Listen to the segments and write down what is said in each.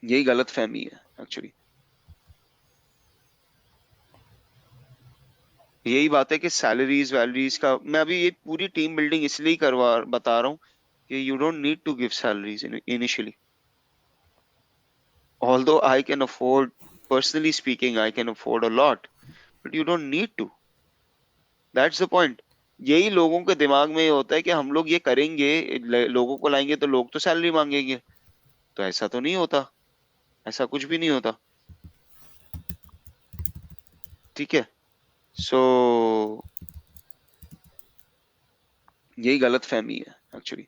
यही गलत फहमी है एक्चुअली। यही बात है कि सैलरीज वैलरीज का मैं अभी ये पूरी टीम बिल्डिंग इसलिए करवा बता रहा हूँ कि you don't need to give salaries initially. Although I can afford, personally speaking I can afford a lot, but you don't need to. That's the point. यही लोगों के दिमाग में ये होता है कि हम लोग ये करेंगे, लोगों को लाएंगे तो लोग तो सैलरी मांगेंगे। तो ऐसा तो नहीं होता, ऐसा कुछ भी नहीं होता। ठीक है। सो यही गलत फहमी है एक्चुअली।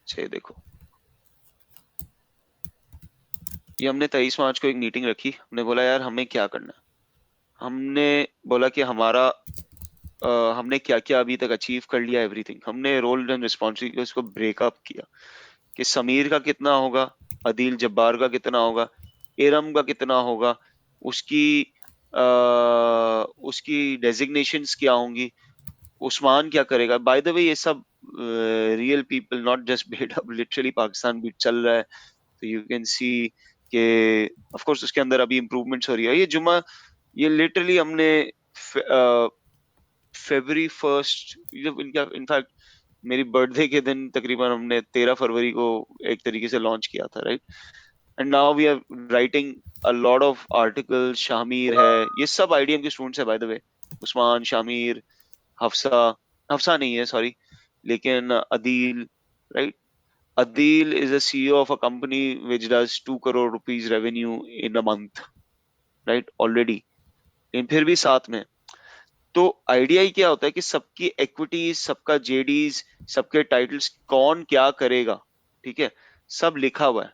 से देखो, ये हमने 23 मार्च को एक मीटिंग रखी, हमने बोला यार हमें क्या करना है। हमने बोला कि हमारा हमने क्या क्या अभी तक अचीव कर लिया, एवरीथिंग। हमने रोल एंड रिस्पॉन्सिबिलिटीज को ब्रेकअप किया कि समीर का कितना होगा, अदील जब्बार का कितना होगा, इरम का कितना होगा, उसकी उसकी डेजिग्नेशंस क्या होंगी, उस्मान क्या करेगा। बाय द वे ये सब real people, not just made up. Literally Pakistan भी चल रहा है, तो यू कैन सी के ऑफ कोर्स उसके अंदर अभी इंप्रूवमेंट्स हो रही है। ये जुमा, ये लिटरली हमने February 1st, इनका इनफैक्ट मेरी बर्थडे के दिन तकरीबन हमने 13 फरवरी को एक तरीके से लॉन्च किया था, right. And now we are writing a lot of article. Shamir है, ये सब आईडीएम के स्टूडेंट्स है by the way. Usman, Shamir, Hafsa, Hafsa नहीं है सॉरी, लेकिन Adeel, right. Adil is a CEO of a company which does 2 crore rupees revenue in a month, right? Already. लेकिन फिर भी साथ में। तो आइडिया ही क्या होता है कि सबकी इक्विटीज, सबका जेडीज, सबके टाइटल्स, कौन क्या करेगा, ठीक है, सब लिखा हुआ है।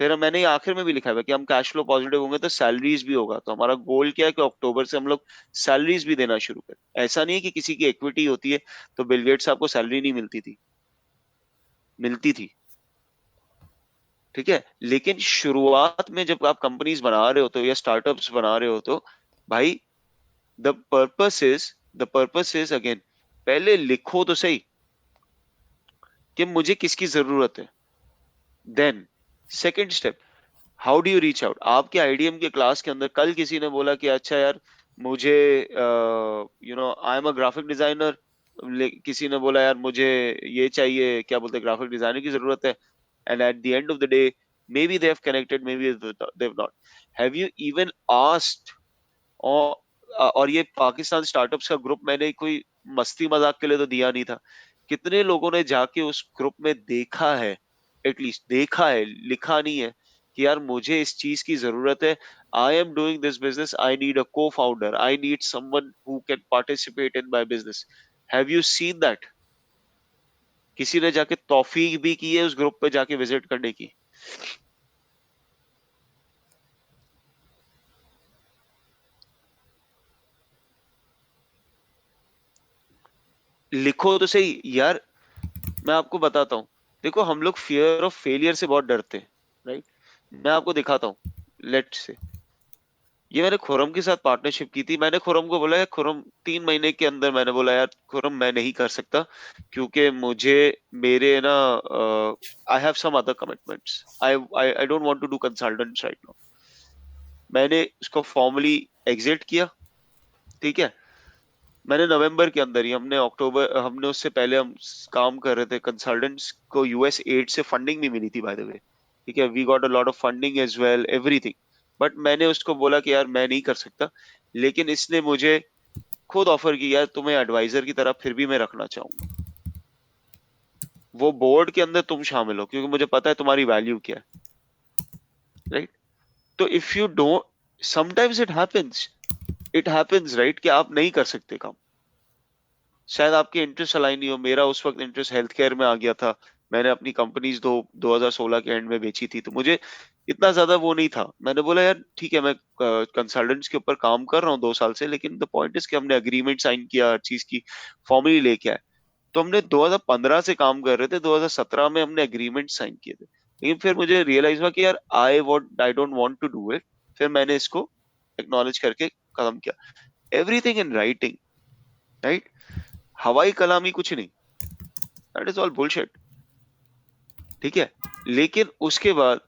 फिर मैंने ये आखिर में भी लिखा हुआ है कि हम कैश फ्लो पॉजिटिव होंगे तो सैलरीज भी होगा। तो हमारा गोल क्या है कि अक्टूबर से हम लोग सैलरीज भी देना शुरू करें। ऐसा नहीं है कि किसी की इक्विटी होती है तो बिल गेट्स साहब को सैलरी नहीं मिलती थी, मिलती थी। ठीक है, लेकिन शुरुआत में जब आप कंपनीज बना रहे होते हो या स्टार्टअप्स बना रहे हो तो भाई, the the purpose is again, पहले लिखो तो सही कि मुझे किसकी जरूरत है। Then second step, how do you reach out. आपके आईडीएम के क्लास के अंदर कल किसी ने बोला कि अच्छा यार मुझे I am a graphic designer, किसी ने बोला यार मुझे ये चाहिए, क्या बोलते हैं, ग्राफिक डिजाइनर की जरूरत है। And at the end of the day, maybe they have connected, maybe they've not. Have you even asked? और ये पाकिस्तान स्टार्टअप्स का ग्रुप मैंने कोई मस्ती मजाक के लिए तो दिया नहीं था। कितने लोगों ने जाके उस ग्रुप में देखा है, एटलीस्ट देखा है, लिखा नहीं है कि यार मुझे इस चीज की जरूरत है, I am doing this business, I need a cofounder, I need someone who can participate in my business. Have you seen that? किसी ने जाके तौफीक भी की है उस ग्रुप पे जाके विजिट करने की? लिखो तो सही यार। मैं आपको बताता हूँ, देखो हम लोग फियर ऑफ फेलियर से बहुत डरते हैं, राइट। मैं आपको दिखाता हूँ। लेट से ये मैंने खुरम के साथ पार्टनरशिप की थी। मैंने खुरम को बोला यार, खुरम 3 महीने के अंदर मैंने बोला यार खुरम मैं नहीं कर सकता, क्योंकि मुझे मेरे ना I have some other commitments, I don't want to do consultants right now. मैंने उसको फॉर्मली एग्जिट किया, ठीक है। मैंने नवंबर के अंदर ही, हमने अक्टूबर, हमने उससे पहले हम काम कर रहे थे कंसल्टेंट्स को, यूएस एड से फंडिंग भी मिली थी बाय द वे। ठीक है, we got a lot of funding as well, everything. But मैंने उसको बोला कि यार मैं नहीं कर सकता, लेकिन इसने मुझे खुद ऑफर की यार तुम्हें एडवाइजर की तरह फिर भी मैं रखना चाहूंगा, वो बोर्ड के अंदर तुम शामिल हो, क्योंकि मुझे पता है तुम्हारी वैल्यू क्या है, राइट। तो if you don't, sometimes it happens right, कि आप नहीं कर सकते काम। शायद आपके इंटरेस्ट अलाइन नहीं हो। मेरा उस वक्त इंटरेस्ट हेल्थ केयर में आ गया था। मैंने अपनी कंपनीज 2016 के एंड में बेची थी, तो मुझे इतना ज्यादा वो नहीं था। मैंने बोला यार ठीक है, मैं कंसल्टेंट्स के ऊपर काम कर रहा हूँ 2 साल से, लेकिन द पॉइंट इज कि हमने अग्रीमेंट साइन किया, हर चीज की फॉर्मली लेके आए। तो हमने 2015 से काम कर रहे थे, 2017 में हमने अग्रीमेंट साइन किए थे। लेकिन फिर मुझे रियलाइज हुआ कि यार I don't want to do it. फिर मैंने इसको एक्नॉलेज करके खत्म किया। Everything in writing. राइट? हवाई कलामी कुछ नहीं, दैट इज ऑल बुलशिट, ठीक है? लेकिन उसके बाद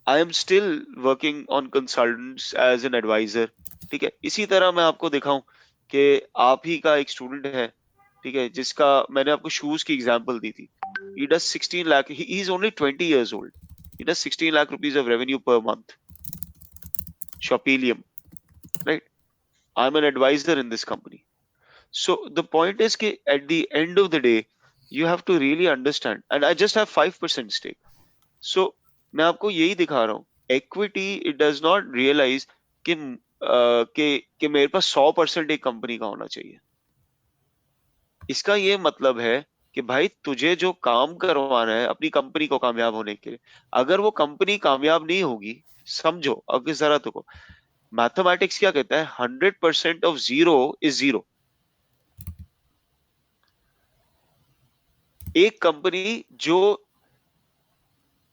I am still working on consultants as an advisor, ठीक है? इसी तरह मैं आपको दिखाऊं कि आप ही का एक स्टूडेंट है, ठीक है, जिसका मैंने आपको शूज की एग्जांपल दी थी, he does 16 lakh, he is only 20 years old, he does 16 lakh rupees of revenue per month, Shopilium, right? I'm an advisor in this company. So the point is कि at the end of the day you have to really understand, and I just have 5% stake. So मैं आपको यही दिखा रहा हूँ, equity it does not realize कि कि मेरे पास 100% एक कंपनी का होना चाहिए। इसका ये मतलब है कि भाई तुझे जो काम करवाना है अपनी कंपनी को कामयाब होने के लिए, अगर वो कंपनी कामयाब नहीं होगी, समझो अगर जरा तो मैथमेटिक्स क्या कहता है, 100% ऑफ जीरो इज जीरो। एक कंपनी जो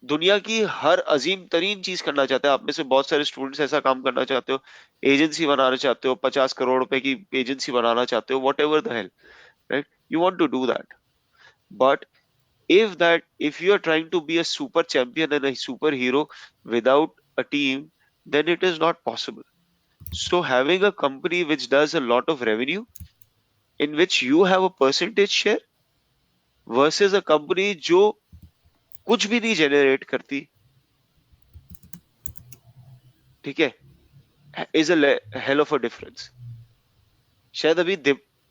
दुनिया की हर अजीम तरीन चीज करना चाहता है, आप में से बहुत सारे स्टूडेंट्स ऐसा काम करना चाहते हो, एजेंसी बनाना चाहते हो, 50 करोड़ रुपए की एजेंसी बनाना चाहते हो, whatever the hell, right? You want to do that, but if you are trying to be a super champion and a superhero without a team, then it is not possible. So having a company which does a lot of revenue, in which you have a percentage share, versus a company जो कुछ भी नहीं generate करती, ठीक है, is a hell of a difference. शायद अभी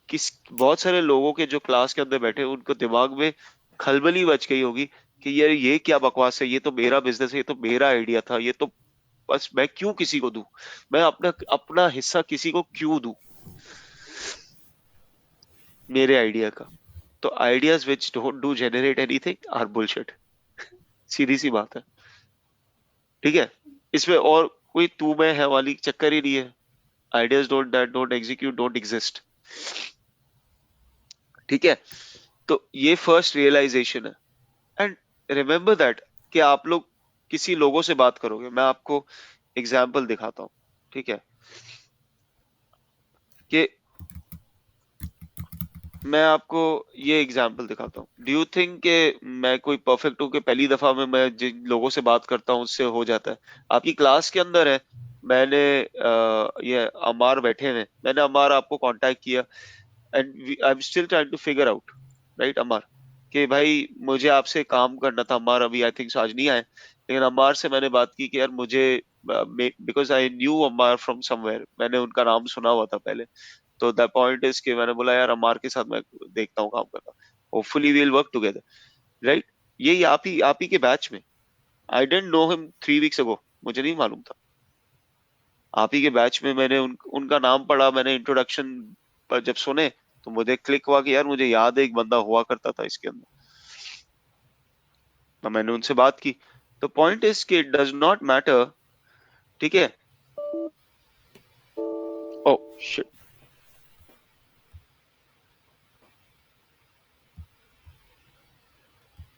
किस बहुत सारे लोगों के जो क्लास के अंदर बैठे उनको दिमाग में खलबली बच गई होगी कि यार ये क्या बकवास है, ये तो मेरा बिजनेस है, ये तो मेरा आइडिया था, ये तो बस मैं क्यों किसी को दूं, मैं अपना अपना हिस्सा किसी को क्यों दूं मेरे आइडिया का। तो ideas which don't do generate anything are bullshit, सीधी सी बात है, ठीक है? इसमें और कोई तू मैं है वाली चक्कर ही नहीं है। Ideas don't that don't execute don't exist, ठीक है? तो ये फर्स्ट रियलाइजेशन है। एंड रिमेंबर दैट कि आप लोग किसी लोगों से बात करोगे, मैं आपको एग्जाम्पल दिखाता हूँ, ठीक है, कि मैं आपको ये एग्जाम्पल दिखाता हूँ। डू यू थिंक कि मैं कोई परफेक्ट हूँ कि पहली दफा में मैं जिन लोगों से बात करता हूँ उससे हो जाता है? आपकी क्लास के अंदर है, मैंने ये अमार बैठे हुए, मैंने अमार आपको कांटेक्ट किया, and I am still trying to figure out, right Amar, कि भाई मुझे आपसे काम करना था। अमार अभी आई थिंक आज नहीं आए, लेकिन अमार से मैंने बात की कि यार मुझे, because I knew Amar from somewhere, मैंने उनका नाम सुना हुआ था पहले। तो द पॉइंट इज कि मैंने बोला यार अमार के साथ मैं देखता हूँ काम करना, hopefully we will work together, right? यही आप ही के बैच में, I didn't know him 3 weeks ago, मुझे नहीं मालूम था। आप ही के बैच में मैंने उनका नाम पढ़ा, मैंने इंट्रोडक्शन पर जब सुने तो मुझे क्लिक हुआ कि यार मुझे याद है एक बंदा हुआ करता था इसके अंदर, तो मैंने उनसे बात की। तो पॉइंट इज कि इट डज नॉट मैटर, ठीक है? Oh shit,